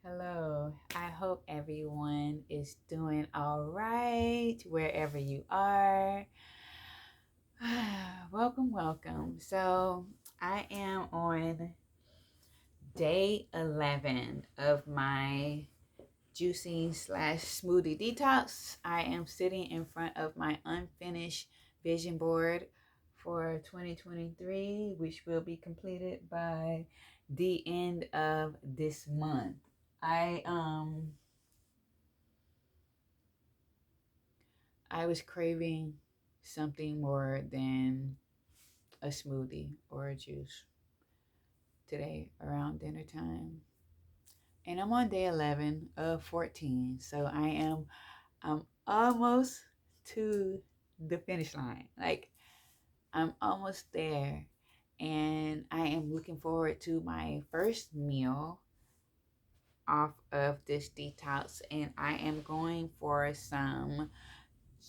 Hello. I hope everyone is doing all right wherever you are. Welcome, welcome. So, I am on day 11 of my juicing slash smoothie detox. I am sitting in front of my unfinished vision board for 2023, which will be completed by the end of this month. I I was craving something more than a smoothie or a juice today around dinner time. And I'm on day 11 of 14. So I'm almost to the finish line. Like I'm almost there. And I am looking forward to my first meal off of this detox. And I am going for some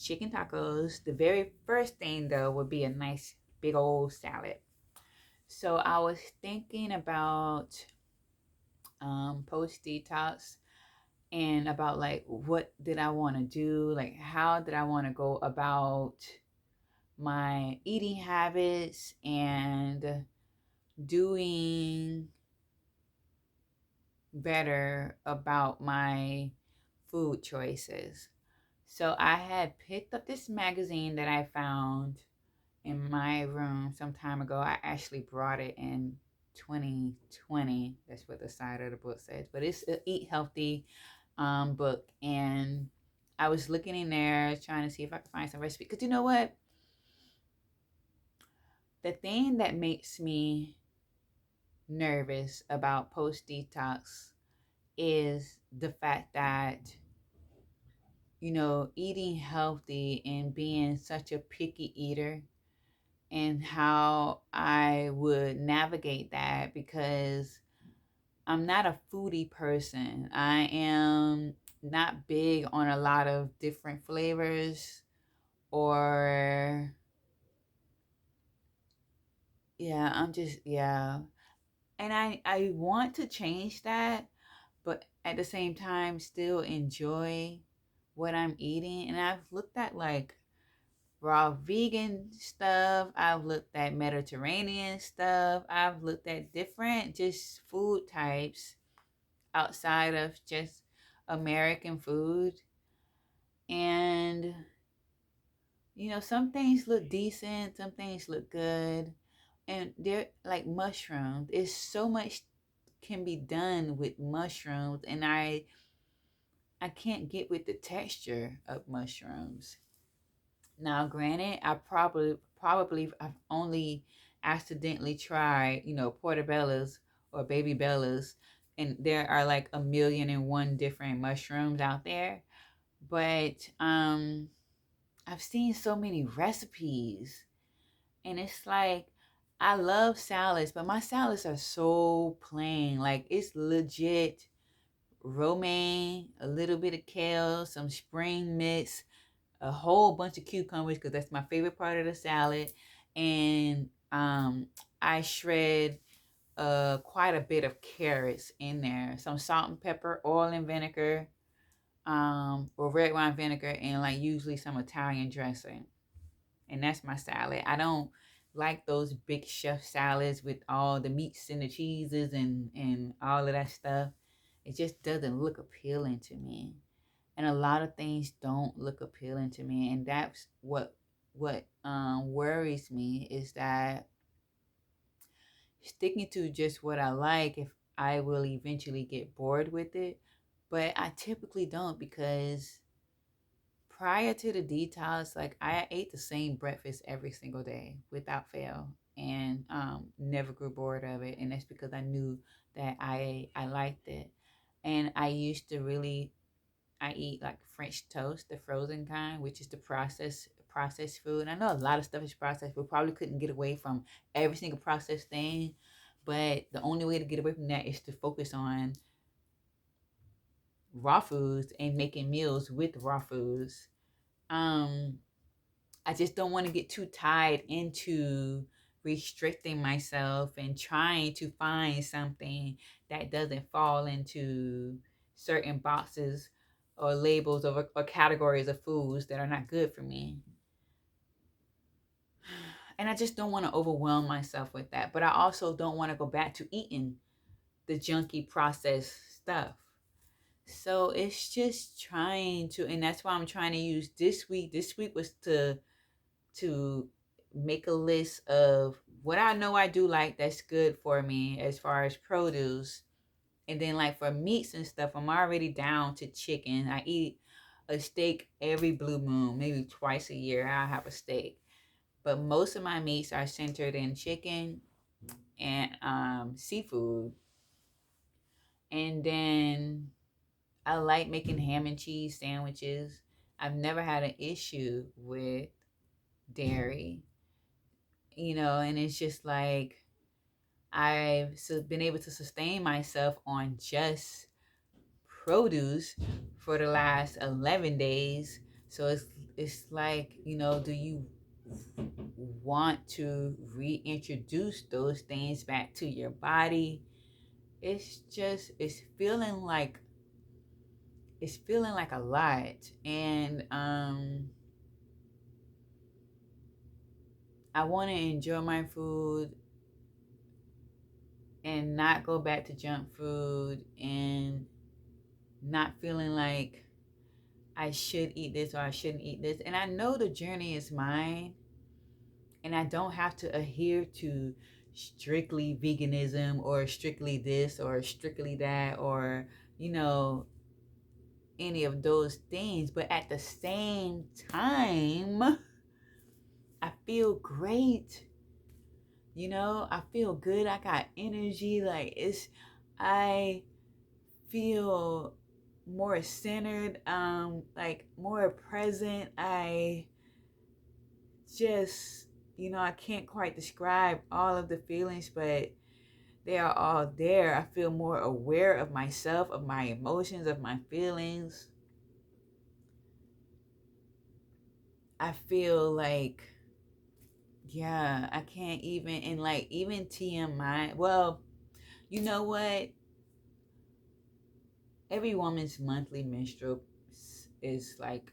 chicken tacos. The very first thing though would be a nice big old salad. So I was thinking about post detox and about like what did I want to do, like how did I want to go about my eating habits and doing better about my food choices. So I had picked up this magazine that I found in my room some time ago. I actually brought it in 2020. That's what the side of the book says. But it's an Eat Healthy book. And I was looking in there trying to see if I could find some recipe. Because you know what? The thing that makes me nervous about post detox is the fact that, eating healthy and being such a picky eater and how I would navigate that because I'm not a foodie person. I am not big on a lot of different flavors or yeah. And I want to change that, but at the same time still enjoy what I'm eating. And I've looked at like raw vegan stuff. I've looked at Mediterranean stuff. I've looked at different just food types outside of just American food. And, some things look decent, some things look good. And they're like mushrooms. It's so much can be done with mushrooms. And I can't get with the texture of mushrooms. Now, granted, I probably I've only accidentally tried, portobellos or baby bellas, and there are like a million and one different mushrooms out there. But I've seen so many recipes, and it's like I love salads, but my salads are so plain. Like it's legit romaine, a little bit of kale, some spring mix, a whole bunch of cucumbers because that's my favorite part of the salad, and I shred quite a bit of carrots in there, some salt and pepper, oil and vinegar, or red wine vinegar, and like usually some Italian dressing, and that's my salad. I don't like those big chef salads with all the meats and the cheeses and all of that stuff. It just doesn't look appealing to me, and a lot of things don't look appealing to me, and that's what worries me is that sticking to just what I like, if I will eventually get bored with it. But I typically don't, because prior to the detox, like I ate the same breakfast every single day without fail, and never grew bored of it. And that's because I knew that I liked it. And I eat like French toast, the frozen kind, which is the processed food. And I know a lot of stuff is processed. We probably couldn't get away from every single processed thing, but the only way to get away from that is to focus on raw foods and making meals with raw foods. Um, I just don't want to get too tied into restricting myself and trying to find something that doesn't fall into certain boxes or labels or categories of foods that are not good for me. And I just don't want to overwhelm myself with that. But I also don't want to go back to eating the junky processed stuff. So it's just trying to, and that's why I'm trying to use this week. This week was to make a list of what I know I do like that's good for me as far as produce. And then like for meats and stuff, I'm already down to chicken. I eat a steak every blue moon, maybe twice a year I'll have a steak. But most of my meats are centered in chicken and seafood. And then I like making ham and cheese sandwiches. I've never had an issue with dairy, and it's just like I've been able to sustain myself on just produce for the last 11 days. So it's like, do you want to reintroduce those things back to your body? It's feeling like a lot. And I want to enjoy my food and not go back to junk food and not feeling like I should eat this or I shouldn't eat this. And I know the journey is mine, and I don't have to adhere to strictly veganism or strictly this or strictly that or, any of those things. But at the same time, I feel great. I feel good. I got energy. I feel more centered, like more present. I just, I can't quite describe all of the feelings, but they are all there. I feel more aware of myself, of my emotions, of my feelings. I feel like, yeah, I can't even, and like even TMI. Well, you know what? Every woman's monthly menstrual is like,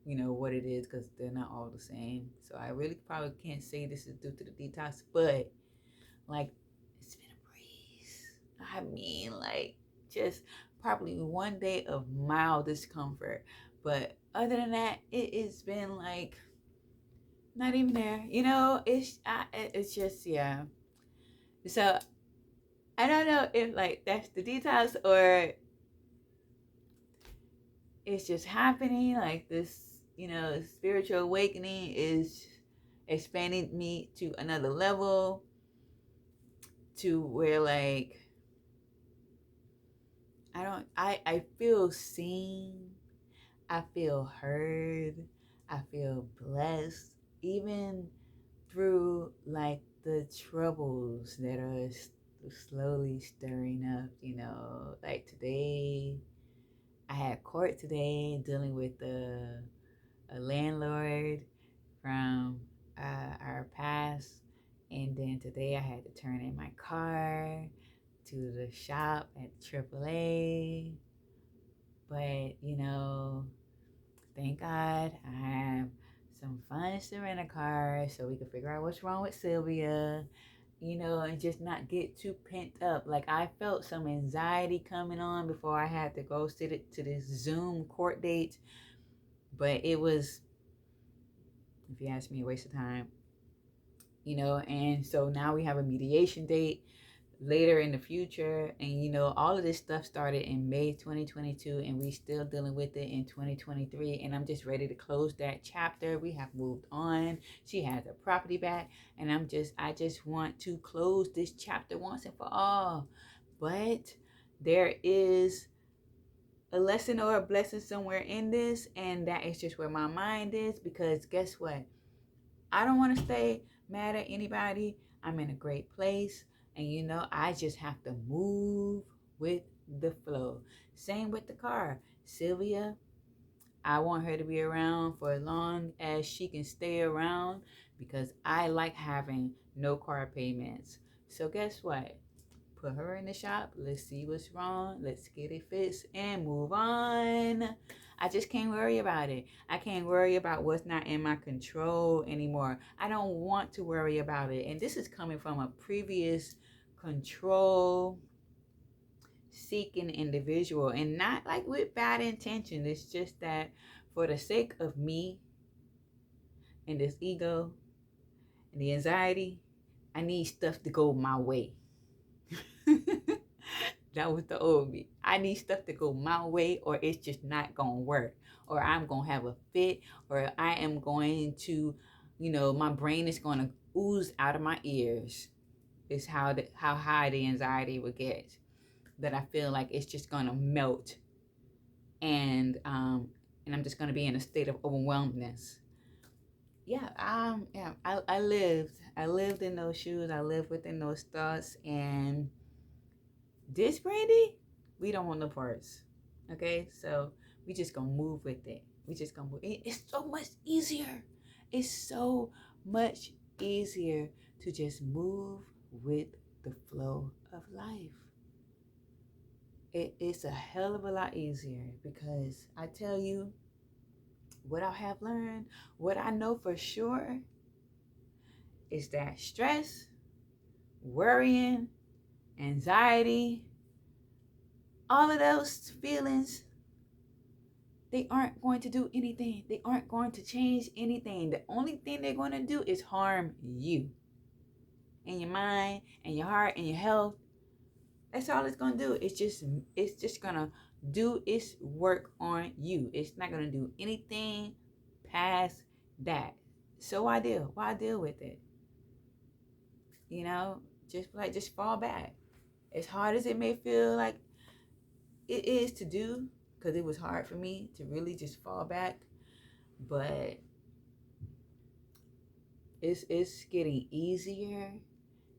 what it is, because they're not all the same. So I really probably can't say this is due to the detox, but like it's been a breeze. I mean, like just probably one day of mild discomfort, but other than that, it's been like not even there. It's just, yeah. So I don't know if like that's the detox or it's just happening. Like this, spiritual awakening is expanding me to another level, to where like I feel seen, I feel heard, I feel blessed, even through like the troubles that are slowly stirring up. Like today I had court today, dealing with a landlord from our past. And then today I had to turn in my car to the shop at AAA. But, thank God I have some funds to rent a car so we can figure out what's wrong with Sylvia, and just not get too pent up. Like I felt some anxiety coming on before I had to go sit to this Zoom court date. But it was, if you ask me, a waste of time. And so now we have a mediation date later in the future. And all of this stuff started in May 2022, and we still dealing with it in 2023. And I'm just ready to close that chapter. We have moved on. She has her property back, and I just want to close this chapter once and for all. But there is a lesson or a blessing somewhere in this, and that is just where my mind is. Because guess what? I don't want to stay mad at anybody. I'm in a great place. And I just have to move with the flow. Same with the car. Sylvia, I want her to be around for as long as she can stay around, because I like having no car payments. So guess what? Put her in the shop. Let's see what's wrong. Let's get it fixed and move on. I just can't worry about it. I can't worry about what's not in my control anymore. I don't want to worry about it. And this is coming from a previous control seeking individual, and not like with bad intention. It's just that for the sake of me and this ego and the anxiety, I need stuff to go my way. That was the old me. I need stuff to go my way, or it's just not gonna work, or I'm gonna have a fit, or I am going to, my brain is gonna ooze out of my ears. Is how high the anxiety would get. That I feel like it's just gonna melt, and I'm just gonna be in a state of overwhelmedness. I lived in those shoes. I lived within those thoughts, and this Brandy, we don't want no parts. Okay, so we just gonna move with it. We just gonna move. It's so much easier. It's so much easier to just move with the flow of life. It's a hell of a lot easier, because I tell you what I have learned, what I know for sure is that stress, worrying, anxiety, all of those feelings, they aren't going to do anything. They aren't going to change anything. The only thing they're going to do is harm you and your mind and your heart and your health. That's all it's going to do. It's just going to do its work on you. It's not going to do anything past that. So why deal with it? Just fall back. As hard as it may feel like it is to do, because it was hard for me to really just fall back, but it's getting easier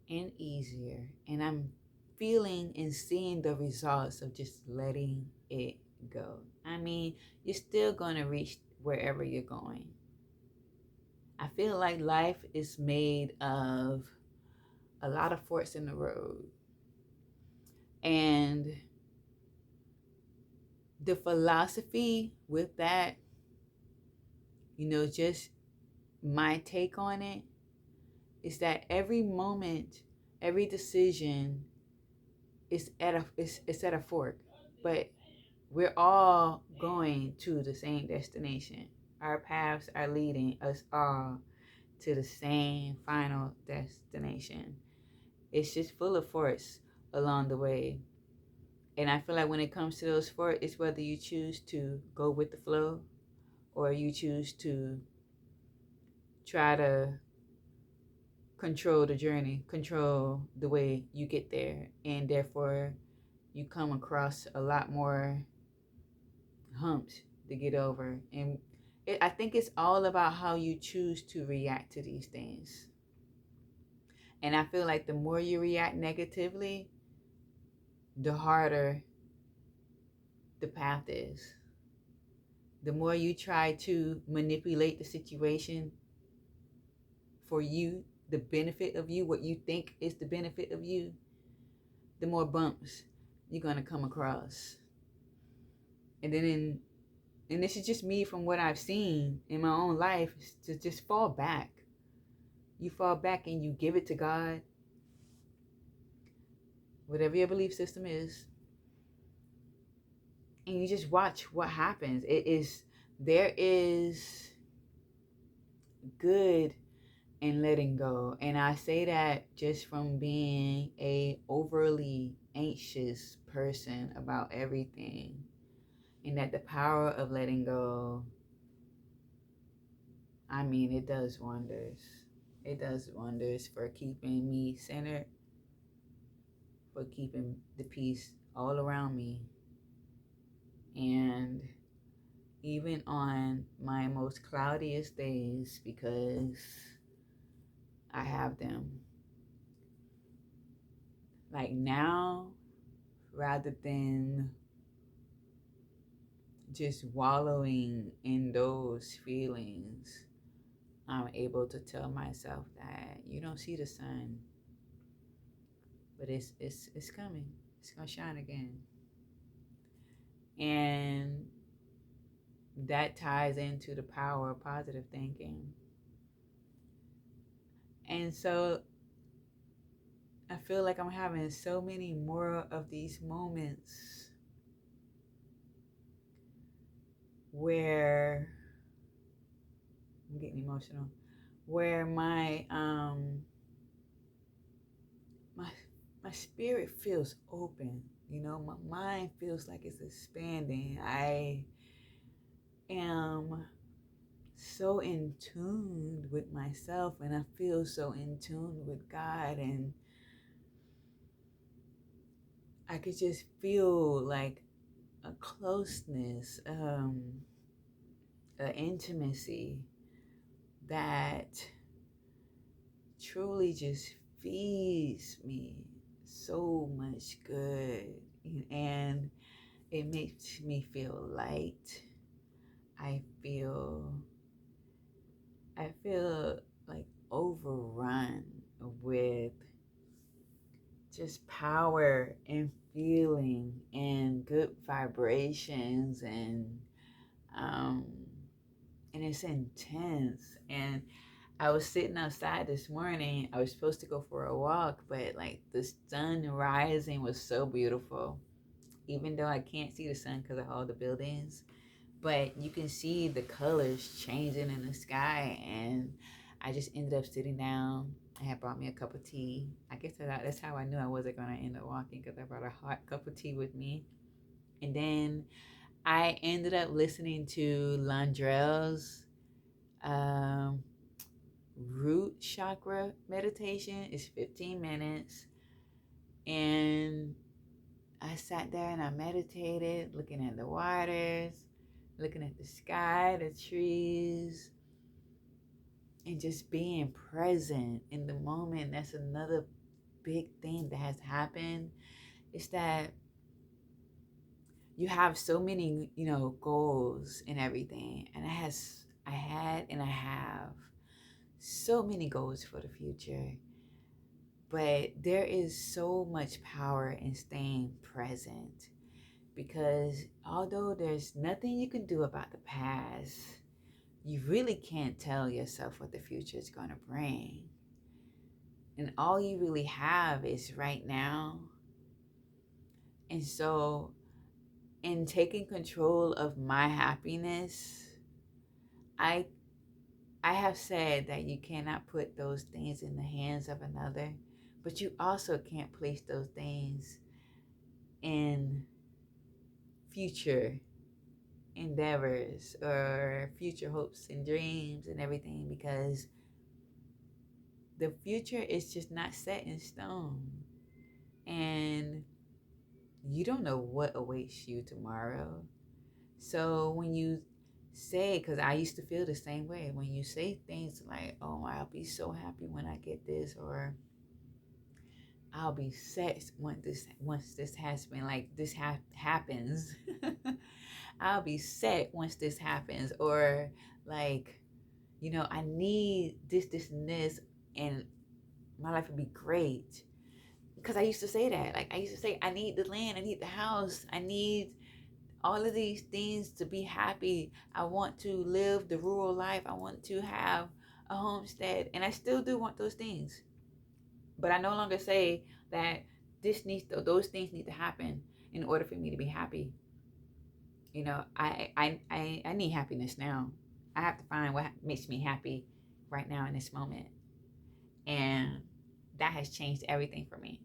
and easier, and I'm feeling and seeing the results of just letting it go. I mean, you're still going to reach wherever you're going. I feel like life is made of a lot of forks in the road, and the philosophy with that, just my take on it, is that every moment, every decision is at a fork, but we're all going to the same destination. Our paths are leading us all to the same final destination. It's just full of forks along the way. And I feel like when it comes to those forks, it's whether you choose to go with the flow, or you choose to try to control the journey, control the way you get there, and therefore you come across a lot more humps to get over. And I think it's all about how you choose to react to these things. And I feel like the more you react negatively, the harder the path is. The more you try to manipulate the situation for you, the benefit of you, what you think is the benefit of you, the more bumps you're going to come across. And this is just me from what I've seen in my own life, to just fall back. You fall back and you give it to God, whatever your belief system is, and you just watch what happens. There is good in letting go. And I say that just from being a overly anxious person about everything. And that the power of letting go, I mean, it does wonders. It does wonders for keeping me centered, for keeping the peace all around me. And even on my most cloudiest days, because I have them. Like now, rather than just wallowing in those feelings, I'm able to tell myself that you don't see the sun, but it's coming. It's gonna shine again. And that ties into the power of positive thinking. And so I feel like I'm having so many more of these moments where I'm getting emotional, where my my spirit feels open. My mind feels like it's expanding. I am so in tune with myself, and I feel so in tune with God, and I could just feel like a closeness, an intimacy that truly just feeds me so much good, and it makes me feel light. I feel I feel like overrun with just power and feeling and good vibrations, um and it's intense. And I was sitting outside this morning. I was supposed to go for a walk, but like the sun rising was so beautiful. Even though I can't see the sun because of all the buildings, but you can see the colors changing in the sky. And I just ended up sitting down. I had brought me a cup of tea. I guess that's how I knew I wasn't going to end up walking, because I brought a hot cup of tea with me. And then I ended up listening to Landrell's um, root chakra meditation. It's 15 minutes. And I sat there and I meditated, looking at the waters, looking at the sky, the trees, and just being present in the moment. That's another big thing that has happened. Is that you have so many, goals and everything. And I had and I have so many goals for the future. But there is so much power in staying present, because although there's nothing you can do about the past, you really can't tell yourself what the future is going to bring. And all you really have is right now. And so, in taking control of my happiness, I I have said that you cannot put those things in the hands of another, but you also can't place those things in future endeavors or future hopes and dreams and everything, because the future is just not set in stone, and you don't know what awaits you tomorrow. So when you say, because I used to feel the same way, when you say things like, oh, I'll be so happy when I get this, or I'll be set once this has been, like, this happens. I'll be set once this happens, or like, I need this and this, and my life would be great. Because I used to say that. Like, I used to say, I need the land, I need the house, I need all of these things to be happy. I want to live the rural life. I want to have a homestead. And I still do want those things. But I no longer say that those things need to happen in order for me to be happy. I need happiness now. I have to find what makes me happy right now in this moment. And that has changed everything for me.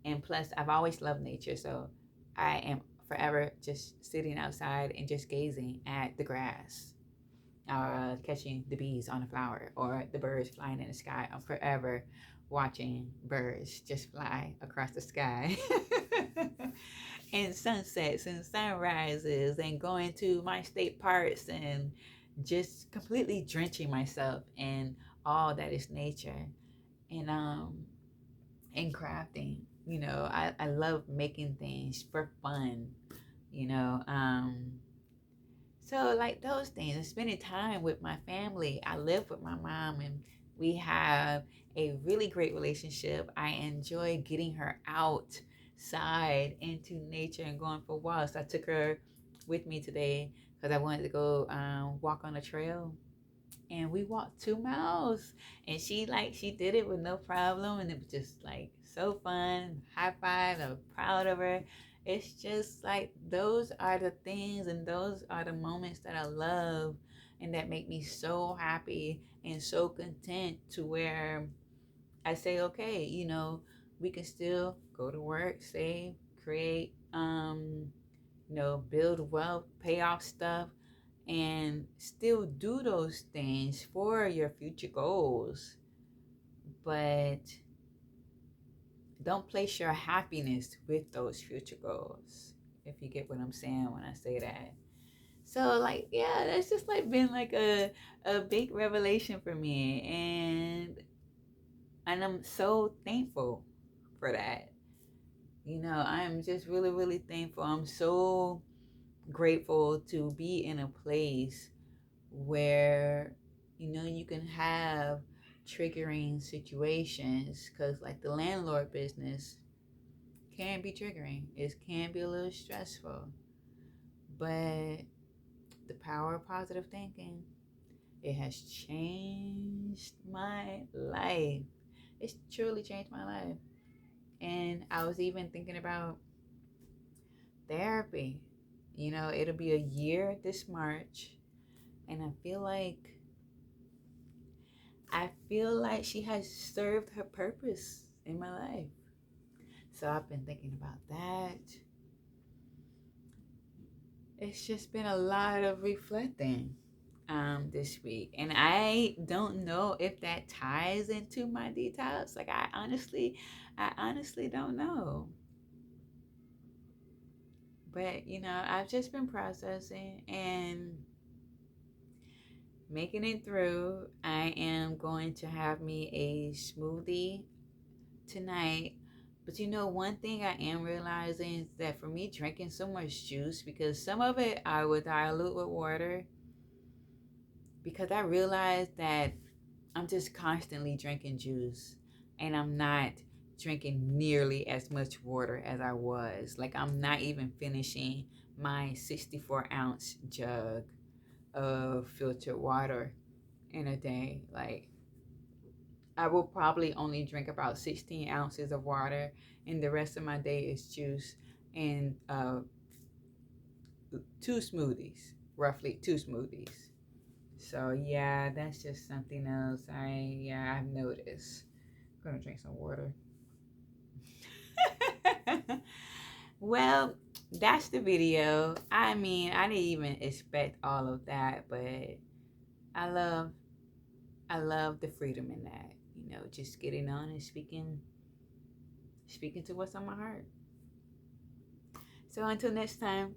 And plus, I've always loved nature. So I am forever just sitting outside and just gazing at the grass, catching the bees on a flower, or the birds flying in the sky. I'm forever watching birds just fly across the sky. And sunsets and sunrises, and going to my state parks, and just completely drenching myself in all that is nature. And crafting. I love making things for fun. you know um So like those things, and spending time with my family. I live with my mom, and we have a really great relationship. I enjoy getting her outside into nature and going for walks. I took her with me today because I wanted to go walk on a trail, and we walked 2 miles, and she did it with no problem, and it was just like so fun. High five, I'm proud of her. It's just like those are the things and those are the moments that I love and that make me so happy and so content, to where I say, okay, we can still go to work, save, create, build wealth, pay off stuff, and still do those things for your future goals. But don't place your happiness with those future goals, if you get what I'm saying when I say that. So like, yeah, that's just like been like a big revelation for me, and I'm so thankful for that. I'm just really, really thankful. I'm so grateful to be in a place where you can have triggering situations, because like the landlord business can be triggering, it can be a little stressful, but the power of positive thinking, it has changed my life. It's truly changed my life. And I was even thinking about therapy. It'll be a year this March, and I feel like she has served her purpose in my life. So I've been thinking about that. It's just been a lot of reflecting this week. And I don't know if that ties into my detox. Like I honestly don't know. But I've just been processing and making it through. I am going to have me a smoothie tonight. But one thing I am realizing is that for me, drinking so much juice, because some of it I would dilute with water, because I realized that I'm just constantly drinking juice, and I'm not drinking nearly as much water as I was. Like, I'm not even finishing my 64-ounce jug of filtered water in a day. Like, I will probably only drink about 16 ounces of water, and the rest of my day is juice and 2 smoothies. So yeah, that's just something else. I've noticed. I'm gonna drink some water. Well, that's the video. I mean, I didn't even expect all of that, but I love I love the freedom in that. Just getting on and speaking to what's on my heart. So until next time.